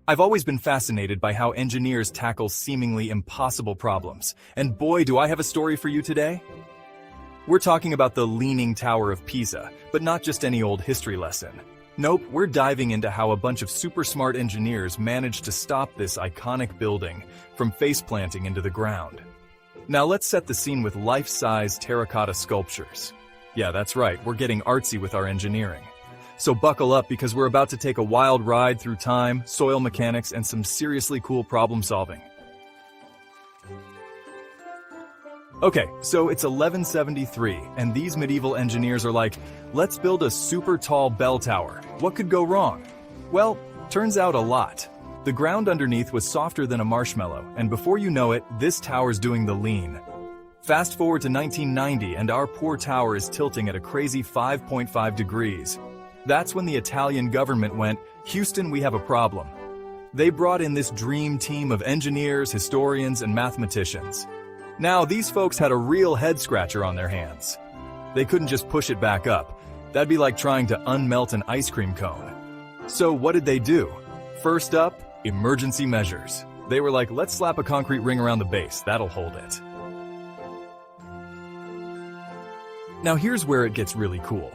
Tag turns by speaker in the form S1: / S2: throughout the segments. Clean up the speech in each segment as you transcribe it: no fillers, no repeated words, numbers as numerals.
S1: I've always been fascinated by how engineers tackle seemingly impossible problems, and boy, do I have a story for you today. We're talking about the Leaning Tower of Pisa, but not just any old history lesson. Nope, we're diving into how a bunch of super smart engineers managed to stop this iconic building from face-planting into the ground. Now let's set the scene with life-size terracotta sculptures. Yeah, that's right, we're getting artsy with our engineering. So buckle up because we're about to take a wild ride through time, soil mechanics, and some seriously cool problem solving. Okay, so it's 1173, and these medieval engineers are like, let's build a super tall bell tower. What could go wrong? Well, turns out a lot. The ground underneath was softer than a marshmallow, and before you know it, this tower's doing the lean. Fast forward to 1990, and our poor tower is tilting at a crazy 5.5 degrees. That's when the Italian government went, Houston, we have a problem. They brought in this dream team of engineers, historians, and mathematicians. Now, these folks had a real head-scratcher on their hands. They couldn't just push it back up. That'd be like trying to unmelt an ice cream cone. So what did they do? First up, emergency measures. They were like, let's slap a concrete ring around the base, that'll hold it. Now here's where it gets really cool.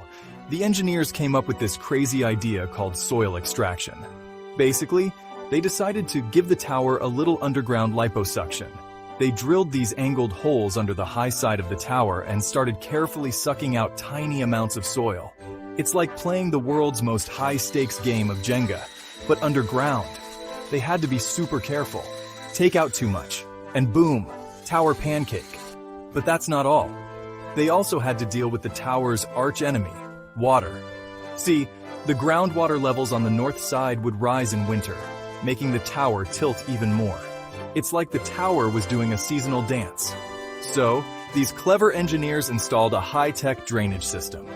S1: The engineers came up with this crazy idea called soil extraction. Basically, they decided to give the tower a little underground liposuction. They drilled these angled holes under the high side of the tower and started carefully sucking out tiny amounts of soil. It's like playing the world's most high-stakes game of Jenga, but underground. They had to be super careful. Take out too much, and boom, tower pancake. But that's not all. They also had to deal with the tower's arch-enemy, water. See, the groundwater levels on the north side would rise in winter, making the tower tilt even more. It's like the tower was doing a seasonal dance. So, these clever engineers installed a high-tech drainage system.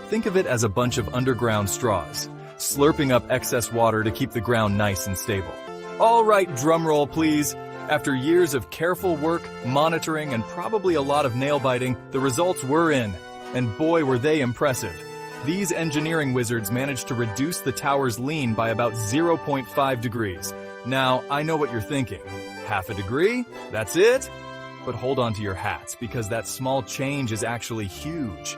S1: Think of it as a bunch of underground straws, slurping up excess water to keep the ground nice and stable. All right, drumroll please. After years of careful work, monitoring, and probably a lot of nail-biting, the results were in. And boy, were they impressive. These engineering wizards managed to reduce the tower's lean by about 0.5 degrees. Now, I know what you're thinking. Half a degree? That's it? But hold on to your hats, because that small change is actually huge.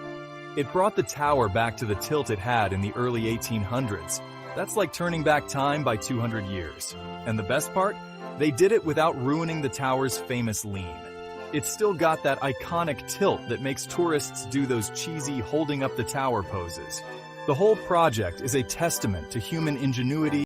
S1: It brought the tower back to the tilt it had in the early 1800s. That's like turning back time by 200 years. And the best part? They did it without ruining the tower's famous lean. It's still got that iconic tilt that makes tourists do those cheesy holding up the tower poses. The whole project is a testament to human ingenuity